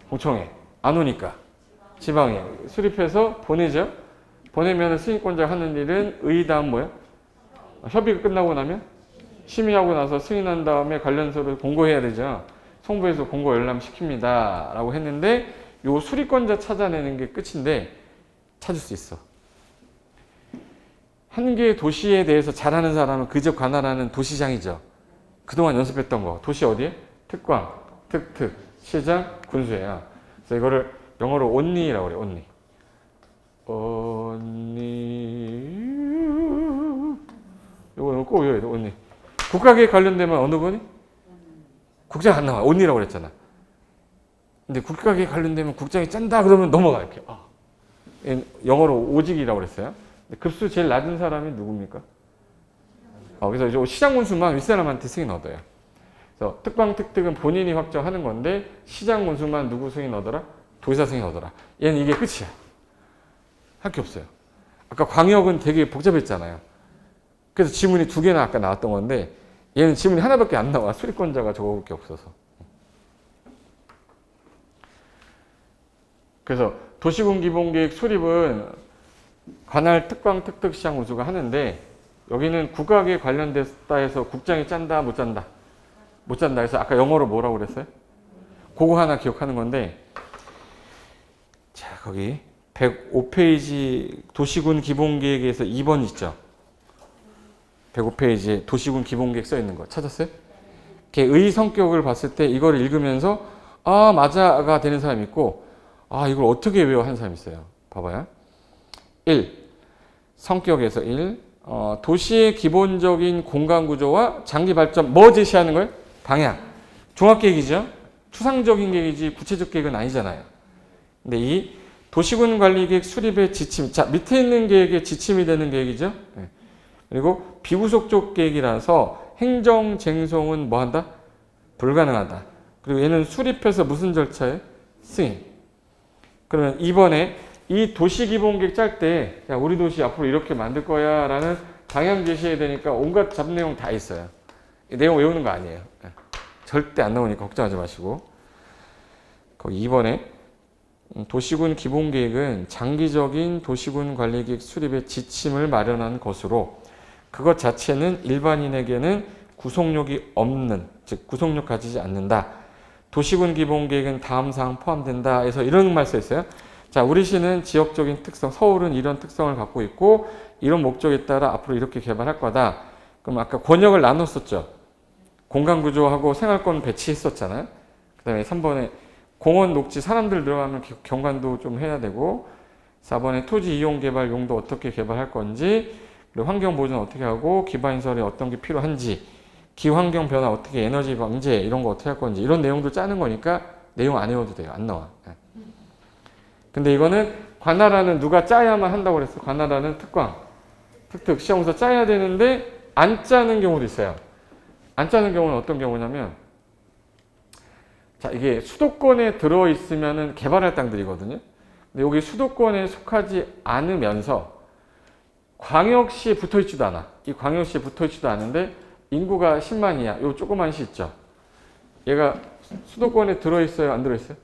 공청회. 안 오니까. 지방에. 수립해서 보내죠. 보내면 승인권자가 하는 일은 의의다음 뭐야? 협의가 끝나고 나면 심의하고 나서 승인한 다음에 관련서를 공고해야 되죠. 송부에서 공고 열람시킵니다. 라고 했는데 요 수리권자 찾아내는 게 끝인데 찾을 수 있어. 한 개의 도시에 대해서 잘하는 사람은 그 지역 관할하는 도시장이죠. 그동안 연습했던 거. 도시 어디에? 특광, 특, 시장, 군수예요. 그래서 이거를 영어로 only라고 그래요. only. 이거 꼭 외워야 돼. only. 국가계획 관련되면 어느 분이? 국장 안 나와. only라고 그랬잖아. 근데 국가계획 관련되면 국장이 짠다 그러면 넘어가 이렇게. 영어로 오직이라고 그랬어요. 급수 제일 낮은 사람이 누굽니까? 그래서 이제 시장 군수만 윗사람한테 승인 얻어요. 그래서 특광 특특은 본인이 확정하는 건데 시장 군수만 누구 승인 얻어라? 도지사 승인 얻어라. 얘는 이게 끝이야. 할 게 없어요. 아까 광역은 되게 복잡했잖아요. 그래서 지문이 2개나 아까 나왔던 건데 얘는 지문이 하나밖에 안 나와. 수립권자가 저거밖에 없어서. 그래서 도시군 기본계획 수립은 관할 특광 특특 시장 군수가 하는데 여기는 국악에 관련됐다 해서 국장이 짠다 못 짠다? 못 짠다 해서 아까 영어로 뭐라고 그랬어요? 그거 하나 기억하는 건데 자 거기 105페이지 도시군 기본계획에서 2번 있죠? 105페이지에 도시군 기본계획 써 있는 거 찾았어요? 걔의 성격을 봤을 때 이걸 읽으면서 아 맞아가 되는 사람이 있고 아 이걸 어떻게 외워 하는 사람이 있어요. 봐봐요. 1. 성격에서 1. 도시의 기본적인 공간구조와 장기발전 뭐 제시하는 거예요? 방향. 종합계획이죠. 추상적인 계획이지 구체적 계획은 아니잖아요. 근데 이 도시군 관리계획 수립의 지침. 자 밑에 있는 계획의 지침이 되는 계획이죠. 네. 그리고 비구속적 계획이라서 행정쟁송은 뭐한다? 불가능하다. 그리고 얘는 수립해서 무슨 절차에? 승인. 그러면 이번에 이 도시기본계획 짤 때 우리 도시 앞으로 이렇게 만들 거야 라는 방향 제시해야 되니까 온갖 잡내용 다 있어요. 이 내용 외우는 거 아니에요. 절대 안 나오니까 걱정하지 마시고. 거기 2번에 도시군 기본계획은 장기적인 도시군 관리계획 수립의 지침을 마련한 것으로 그것 자체는 일반인에게는 구속력이 없는, 즉 구속력 가지지 않는다. 도시군 기본계획은 다음 사항 포함된다 해서 이런 말 써 있어요. 자, 우리 시는 지역적인 특성, 서울은 이런 특성을 갖고 있고 이런 목적에 따라 앞으로 이렇게 개발할 거다. 그럼 아까 권역을 나눴었죠. 공간구조하고 생활권 배치했었잖아요. 그 다음에 3번에 공원, 녹지, 사람들 들어가면 경관도 좀 해야 되고 4번에 토지 이용 개발 용도 어떻게 개발할 건지 그리고 환경 보존 어떻게 하고 기반시설에 어떤 게 필요한지 기후환경 변화 어떻게 에너지 방제 이런 거 어떻게 할 건지 이런 내용도 짜는 거니까 내용 안 외워도 돼요. 안 나와. 근데 이거는 관할하는 누가 짜야만 한다고 그랬어. 관할하는 특광, 특특, 시험에서 짜야 되는데 안 짜는 경우도 있어요. 안 짜는 경우는 어떤 경우냐면 자 이게 수도권에 들어있으면 개발할 땅들이거든요. 근데 여기 수도권에 속하지 않으면서 광역시에 붙어있지도 않아. 이 광역시에 붙어있지도 않은데 인구가 10만이야. 요 조그만 시 있죠. 얘가 수도권에 들어있어요? 안 들어있어요?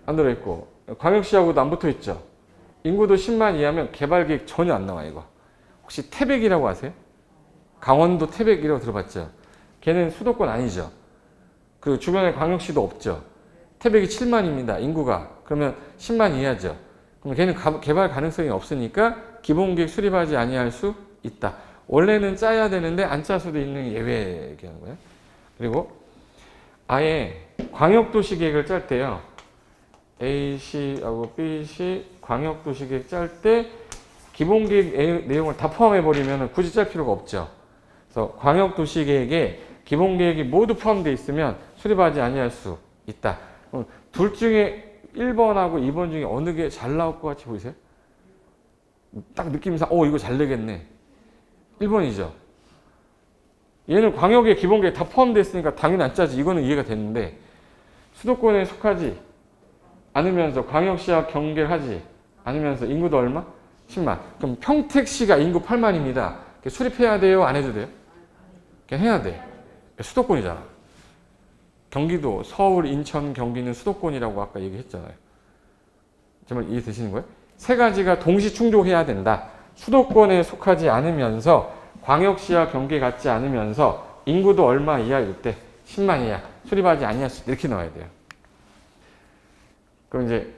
안 들어있고 광역시하고도 안 붙어있죠. 인구도 10만 이하면 개발계획 전혀 안 나와 이거. 혹시 태백이라고 아세요? 강원도 태백이라고 들어봤죠? 걔는 수도권 아니죠. 그 주변에 광역시도 없죠. 태백이 7만입니다. 인구가. 그러면 10만 이하죠. 그럼 걔는 개발 가능성이 없으니까 기본계획 수립하지 아니할 수 있다. 원래는 짜야 되는데 안 짤 수도 있는 예외 얘기하는 거예요. 그리고 아예 광역도시계획을 짤 때요. A시하고 B시 광역도시계획 짤 때 기본계획 내용을 다 포함해버리면 굳이 짤 필요가 없죠. 그래서 광역도시계획에 기본계획이 모두 포함되어 있으면 수립하지 아니할 수 있다. 둘 중에 1번하고 2번 중에 어느 게 잘 나올 것 같이 보이세요? 딱 느낌상 이거 잘 되겠네. 1번이죠. 얘는 광역에 기본계획 다 포함되어 있으니까 당연히 안 짜지. 이거는 이해가 되는데 수도권에 속하지 않으면서 광역시와 경계하지 않으면서 인구도 얼마? 10만. 그럼 평택시가 인구 8만입니다. 수립해야 돼요? 안 해도 돼요? 그냥 해야 돼. 수도권이잖아. 경기도, 서울, 인천, 경기는 수도권이라고 아까 얘기했잖아요. 정말 이해되시는 거예요? 세 가지가 동시 충족해야 된다. 수도권에 속하지 않으면서 광역시와 경계 갖지 않으면서 인구도 얼마 이하일 때 10만 이하 수립하지 아니할 수 이렇게 나와야 돼요. 그럼 이제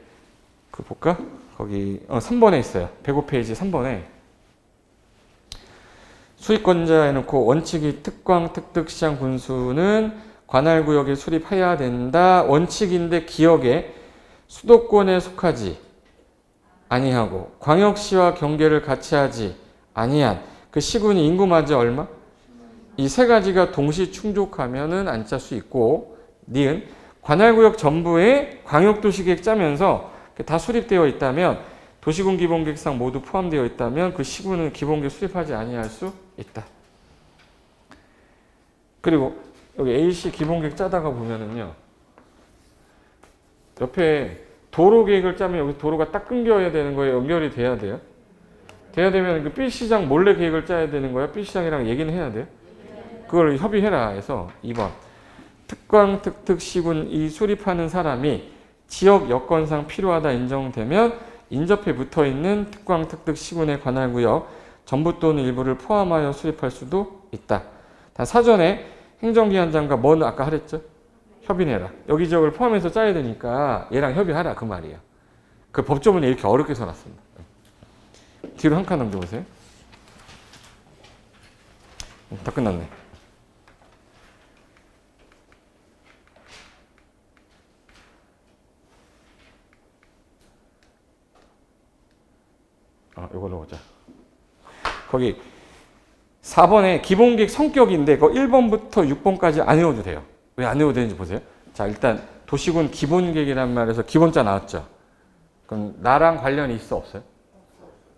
그 볼까? 거기 3번에 있어요. 105페이지 3번에 수익권자 해놓고 원칙이 특광, 특특, 시장, 군수는 관할구역에 수립해야 된다. 원칙인데 기억에 수도권에 속하지 아니하고 광역시와 경계를 같이 하지 아니한 그 시군이 인구마저 얼마? 이 세 가지가 동시 충족하면은 안 짤 수 있고 니은 관할구역 전부에 광역도시계획 짜면서 다 수립되어 있다면 도시군 기본계획상 모두 포함되어 있다면 그 시군은 기본계획 수립하지 아니할 수 있다. 그리고 여기 AC 기본계획 짜다가 보면은요. 옆에 도로 계획을 짜면 여기 도로가 딱 끊겨야 되는 거예요? 연결이 돼야 돼요? 돼야 되면 그 B시장 몰래 계획을 짜야 되는 거야? B시장이랑 얘기는 해야 돼요? 그걸 협의해라 해서 2번. 특광, 특특, 시군 이 수립하는 사람이 지역 여건상 필요하다 인정되면 인접해 붙어있는 특광, 특특, 시군에 관할 구역 전부 또는 일부를 포함하여 수립할 수도 있다. 단 사전에 행정기관장과 뭐는 아까 하랬죠? 협의해라. 여기 지역을 포함해서 짜야 되니까 얘랑 협의하라 그 말이야. 그 법조문에 이렇게 어렵게 써놨습니다. 뒤로 한 칸 넘겨보세요. 다 끝났네. 이걸로 보자. 거기 4번에 기본계획 성격인데 그 1번부터 6번까지 안 외워도 돼요. 왜 안 외워도 되는지 보세요. 자, 일단 도시군 기본계획이란 말에서 기본자 나왔죠. 그럼 나랑 관련이 있어 없어요?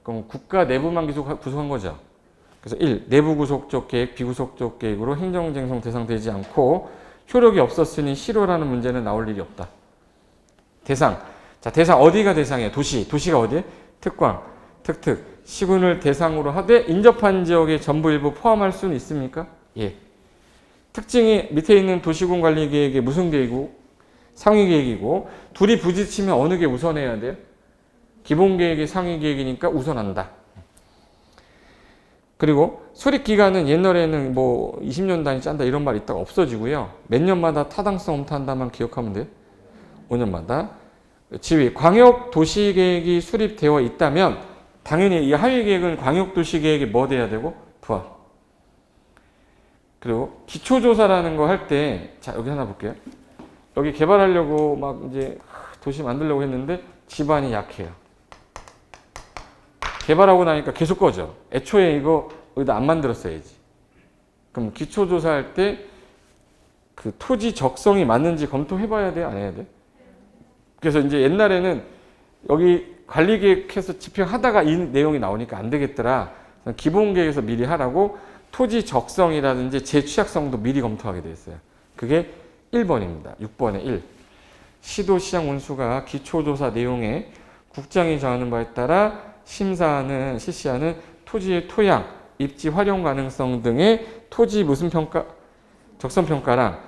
그럼 국가 내부만 구속한 거죠. 그래서 1. 내부 구속적 계획, 비구속적 계획으로 행정쟁송 대상되지 않고 효력이 없었으니 실효라는 문제는 나올 일이 없다. 대상. 자, 대상 어디가 대상이에요? 도시가 어디에? 특광, 특특, 시군을 대상으로 하되 인접한 지역에 전부 일부 포함할 수는 있습니까? 예. 특징이 밑에 있는 도시군 관리 계획이 무슨 계획이고? 상위 계획이고 둘이 부딪히면 어느 게 우선해야 돼요? 기본 계획이 상위 계획이니까 우선한다. 그리고 수립 기간은 옛날에는 뭐 20년 단위 짠다 이런 말 있다가 없어지고요. 몇 년마다 타당성 검토한다만 기억하면 돼요. 5년마다. 지휘, 광역 도시 계획이 수립되어 있다면 당연히 이 하위 계획은 광역 도시 계획이 뭐 돼야 되고? 부합. 그리고 기초조사라는 거 할 때, 자, 여기 하나 볼게요. 여기 개발하려고 막 이제 도시 만들려고 했는데 집안이 약해요. 개발하고 나니까 계속 꺼져. 애초에 이거 여기다 안 만들었어야지. 그럼 기초조사할 때 그 토지 적성이 맞는지 검토해봐야 돼? 안 해야 돼? 그래서 이제 옛날에는 여기 관리계획해서 집행하다가 이 내용이 나오니까 안 되겠더라. 기본계획에서 미리 하라고 토지 적성이라든지 재취약성도 미리 검토하게 돼 있어요. 그게 1번입니다. 6번에 1. 시도시장 운수가 기초조사 내용에 국장이 정하는 바에 따라 실시하는 토지의 토양, 입지 활용 가능성 등의 토지 무슨 평가, 적성 평가랑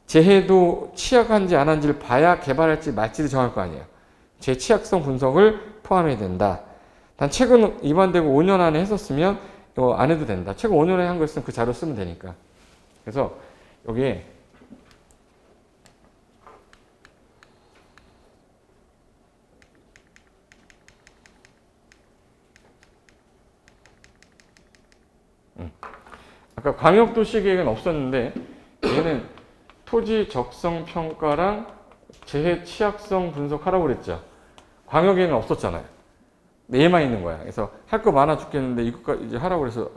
재해도 취약한지 안 한지를 봐야 개발할지 말지를 정할 거 아니에요. 제 취약성 분석을 포함해야 된다. 단 최근 위반되고 5년 안에 했었으면 이거 안 해도 된다. 최근 5년에 한 거 있으면 그 자료 쓰면 되니까. 그래서 여기에 아까 광역도시계획은 없었는데 얘는 토지 적성 평가랑 재해 취약성 분석하라고 그랬죠. 광역에는 없었잖아요. 얘만 있는 거야. 그래서 할 거 많아 죽겠는데 이것까지 이제 하라고 그래서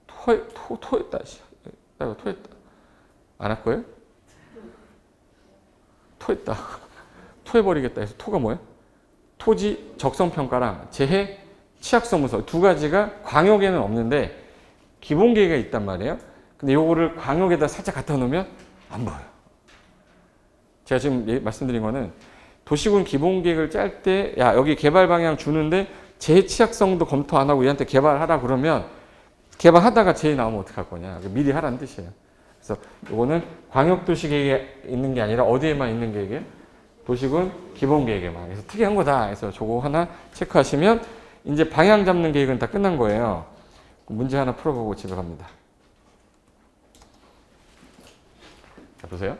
토했다. 나 토했다. 안 할 거예요? 토했다. 토해버리겠다 해서 토가 뭐야? 토지 적성 평가랑 재해 취약성 분석 두 가지가 광역에는 없는데 기본 계획이 있단 말이에요. 근데 요거를 광역에다 살짝 갖다 놓으면 안 보여요. 제가 지금 말씀드린 거는 도시군 기본 계획을 짤 때 야 여기 개발 방향 주는데 재해 취약성도 검토 안 하고 얘한테 개발하라 그러면 개발하다가 재해 나오면 어떡할 거냐. 미리 하라는 뜻이에요. 그래서 요거는 광역도시 계획에 있는 게 아니라 어디에만 있는 계획이에요? 도시군 기본 계획에만. 그래서 특이한 거다. 그래서 저거 하나 체크하시면 이제 방향 잡는 계획은 다 끝난 거예요. 문제 하나 풀어보고 집에 갑니다. 자, 보세요.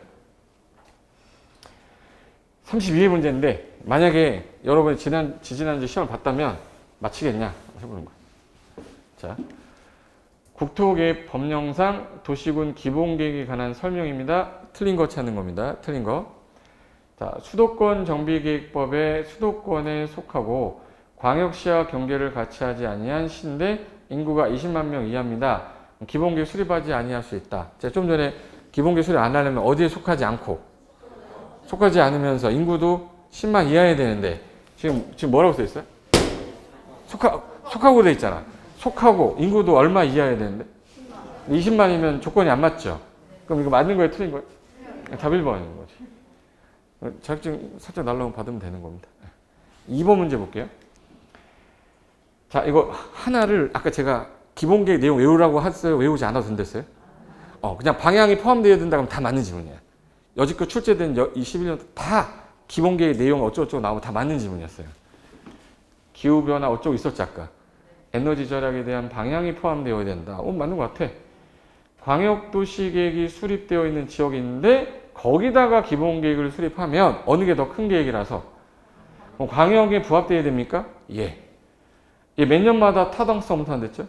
32회 문제인데 만약에 여러분이 지지난주 시험을 봤다면 맞히겠냐 해보는 거예요. 자, 국토계획 법령상 도시군 기본계획에 관한 설명입니다. 틀린 거 찾는 겁니다. 틀린 거. 자, 수도권 정비계획법에 수도권에 속하고 광역시와 경계를 같이 하지 아니한 시인데 인구가 20만 명 이하입니다. 기본계획 수립하지 아니할 수 있다. 제가 좀 전에 기본계획 수립 안 하려면 어디에 속하지 않고 속하지 않으면서 인구도 10만 이하여야 되는데 지금 뭐라고 써 있어요? 속하고 돼 있잖아. 속하고 인구도 얼마 이하여야 되는데 20만이면 조건이 안 맞죠. 그럼 이거 맞는 거예요? 틀린 거예요? 답 1번인 거지. 자격증 살짝 날라오면 받으면 되는 겁니다. 2번 문제 볼게요. 자, 이거 하나를 아까 제가 기본계획 내용 외우라고 했어요? 외우지 않아도 된댔어요? 그냥 방향이 포함되어야 된다 그러면 다 맞는 질문이야. 여지껏 출제된 21년 다 기본계획 내용 어쩌고저쩌고 나오면 다 맞는 질문이었어요. 기후변화 어쩌고 있었지 아까. 에너지 절약에 대한 방향이 포함되어야 된다. 맞는 것 같아. 광역도시계획이 수립되어 있는 지역이 있는데 거기다가 기본계획을 수립하면 어느 게 더 큰 계획이라서 광역에 부합되어야 됩니까? 예. 얘 몇 년마다 타당성 검토한댔죠?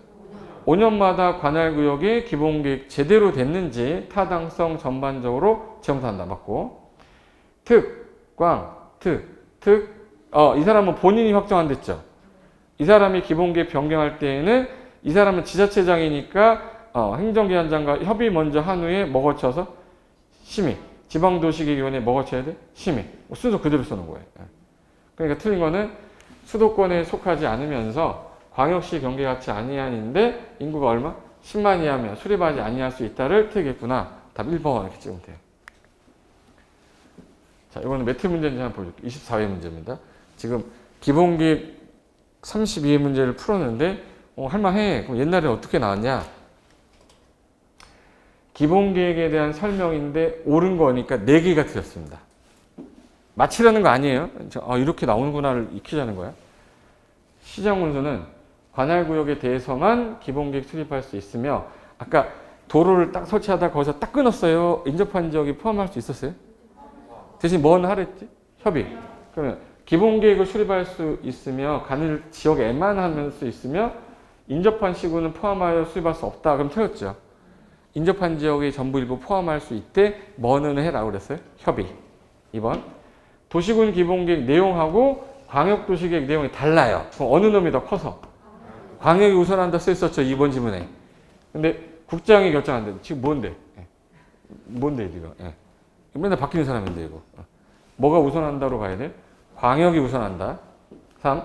5년마다 관할구역의 기본계획 제대로 됐는지 타당성 전반적으로 검토한다. 맞고. 이 사람은 본인이 확정한댔죠? 이 사람이 기본계획 변경할 때에는 이 사람은 지자체장이니까 행정기관장과 협의 먼저 한 후에 뭐 거쳐서 심의. 지방도시계획위원회 뭐 거쳐야 돼? 심의. 순서 그대로 쓰는 거예요. 그러니까 틀린 거는 수도권에 속하지 않으면서 광역시 경계같이 아니한인데 인구가 얼마? 10만 이하면 수립하지 아니할 수 있다를 틀겠구나. 답 1번 이렇게 찍으면 돼요. 자, 이거는 몇 회 문제인지 한번 보여줄게요. 24회 문제입니다. 지금 기본계획 32회 문제를 풀었는데 할만해. 그럼 옛날에 어떻게 나왔냐? 기본계획에 대한 설명인데 옳은 거니까 4개가 틀렸습니다. 맞히라는 거 아니에요. 이렇게 나오는구나를 익히자는 거야. 시장문서는 관할구역에 대해서만 기본계획 수립할 수 있으며 아까 도로를 딱 설치하다 거기서 딱 끊었어요. 인접한 지역이 포함할 수 있었어요? 대신 뭔 하랬지? 협의. 그러면 기본계획을 수립할 수 있으며 관할 지역에만 할 수 있으며 인접한 시군은 포함하여 수립할 수 없다. 그럼 틀렸죠. 인접한 지역의 전부 일부 포함할 수 있대 뭐는 해라고 그랬어요? 협의. 2번. 도시군 기본계획 내용하고 광역도시계획 내용이 달라요. 그럼 어느 놈이 더 커서? 광역이 우선한다 써있었죠. 2번 지문에. 근데 국장이 결정한대. 지금 뭔데? 뭔데 이거? 맨날 바뀌는 사람인데 이거. 뭐가 우선한다로 가야 돼? 광역이 우선한다. 3.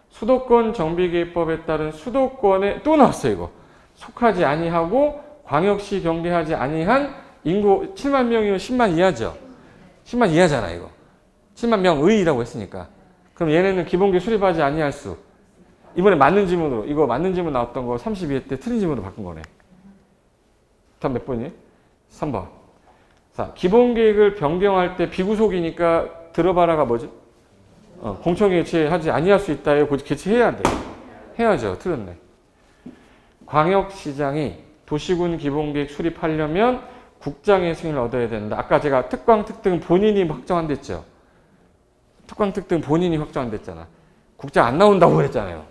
수도권 정비계획법에 따른 수도권에 또 나왔어요 이거. 속하지 아니하고 광역시 경계하지 아니한 인구 7만 명이면 10만 이하죠. 10만 이하잖아 이거. 7만 명의라고 했으니까. 그럼 얘네는 기본계획 수립하지 아니할 수. 이번에 맞는 지문으로. 이거 맞는 지문 나왔던 거 32회 때 틀린 지문으로 바꾼 거네. 답 몇 번이에요? 3번. 자, 기본계획을 변경할 때 비구속이니까 들어봐라가 뭐지? 공청회 개최하지 아니할 수 있다에 개최해야 돼. 해야죠. 틀렸네. 광역시장이 도시군 기본계획 수립하려면 국장의 승인을 얻어야 된다. 아까 제가 특광, 특등 본인이 확정한댔죠. 특광, 특등 본인이 확정한댔잖아. 국장 안 나온다고 그랬잖아요.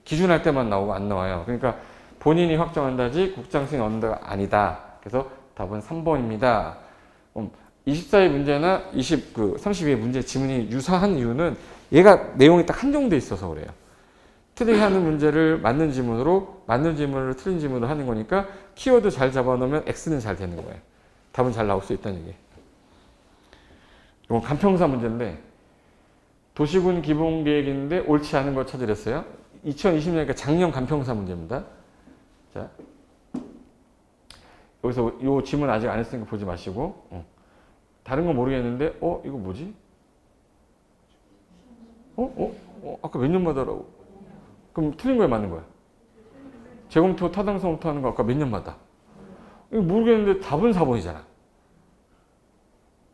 기준할 때만 나오고 안 나와요. 그러니까 본인이 확정한다지 국장 승인 얻는다가 아니다. 그래서 답은 3번입니다. 24회 문제나 32회 문제 지문이 유사한 이유는 얘가 내용이 딱 한정돼 있어서 그래요. 틀리게 하는 문제를 맞는 지문으로, 맞는 지문을 틀린 지문으로 하는 거니까 키워드 잘 잡아놓으면 X는 잘 되는 거예요. 답은 잘 나올 수 있다는 얘기. 이건 간평사 문제인데 도시군 기본계획인데 옳지 않은 걸 찾으랬어요. 2020년이니까 작년 간평사 문제입니다. 자, 여기서 이 지문 아직 안 했으니까 보지 마시고 다른 건 모르겠는데 이거 뭐지? 아까 몇 년마다라고? 그럼 틀린 거에 맞는 거야. 재검토 타당성 검토하는 거 아까 몇 년마다? 이거 모르겠는데 답은 4번이잖아.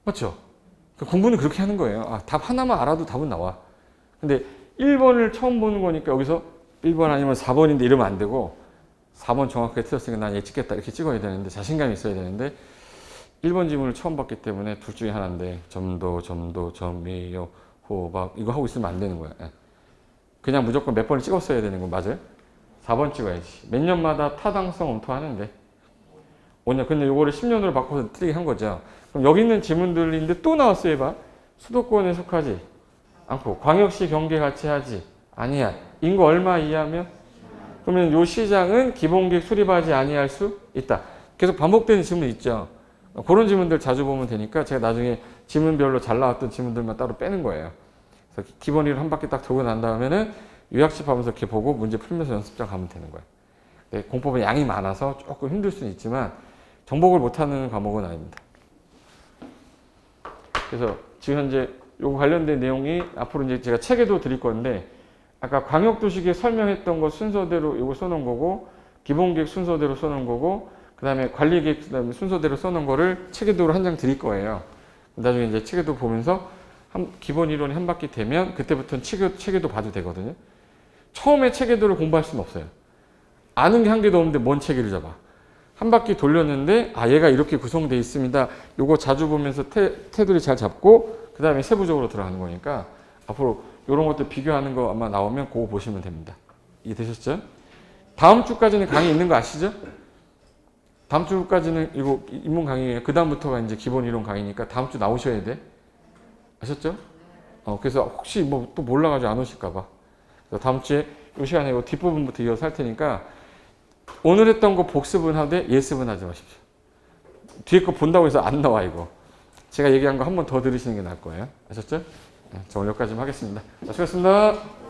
맞죠? 공부는 그렇게 하는 거예요. 답 하나만 알아도 답은 나와. 근데 1번을 처음 보는 거니까 여기서 1번 아니면 4번인데 이러면 안 되고 4번 정확하게 틀렸으니까 난 얘 찍겠다 이렇게 찍어야 되는데 자신감이 있어야 되는데 1번 지문을 처음 봤기 때문에 둘 중에 하나인데 점도, 점미요, 호박 이거 하고 있으면 안 되는 거야. 그냥 무조건 몇 번을 찍었어야 되는 거 맞아요? 4번 찍어야지. 몇 년마다 타당성 검토하는데 5년. 근데 요거를 10년으로 바꿔서 틀리게 한 거죠. 그럼 여기 있는 지문들인데 또 나왔어요. 봐. 수도권에 속하지 않고 광역시 경계 같이 하지 아니야. 인구 얼마 이하면? 그러면 요 시장은 기본계획 수립하지 아니할 수 있다. 계속 반복되는 지문 있죠. 그런 지문들 자주 보면 되니까 제가 나중에 지문별로 잘 나왔던 지문들만 따로 빼는 거예요. 그래서 기본이를 한 바퀴 딱 돌고 난 다음에는 요약집 하면서 이렇게 보고 문제 풀면서 연습장 가면 되는 거예요. 네, 공법은 양이 많아서 조금 힘들 수는 있지만 정복을 못하는 과목은 아닙니다. 그래서 지금 현재 요거 관련된 내용이 앞으로 이제 제가 책에도 드릴 건데 아까 광역도시계획 설명했던 거 순서대로 요거 써놓은 거고 기본계획 순서대로 써놓은 거고 그 다음에 관리계획 그다음에 순서대로 써놓은 거를 체계도로 한 장 드릴 거예요. 나중에 이제 체계도 보면서 기본 이론이 한 바퀴 되면 그때부터는 체계도 봐도 되거든요. 처음에 체계도를 공부할 수는 없어요. 아는 게 한 개도 없는데 뭔 체계를 잡아. 한 바퀴 돌렸는데 아 얘가 이렇게 구성되어 있습니다. 요거 자주 보면서 테두리 잘 잡고 그 다음에 세부적으로 들어가는 거니까 앞으로 이런 것들 비교하는 거 아마 나오면 그거 보시면 됩니다. 이해되셨죠? 다음 주까지는 강의 있는 거 아시죠? 다음 주까지는 이거 입문 강의예요. 그 다음부터가 이제 기본 이론 강의니까 다음 주 나오셔야 돼. 아셨죠? 그래서 혹시 뭐 또 몰라가지고 안 오실까 봐. 다음 주에 이 시간에 이 뒷부분부터 이어서 할 테니까 오늘 했던 거 복습은 하되 예습은 하지 마십시오. 뒤에 거 본다고 해서 안 나와 이거. 제가 얘기한 거 한 번 더 들으시는 게 나을 거예요. 아셨죠? 자, 오늘 여기까지 하겠습니다. 자, 수고하셨습니다.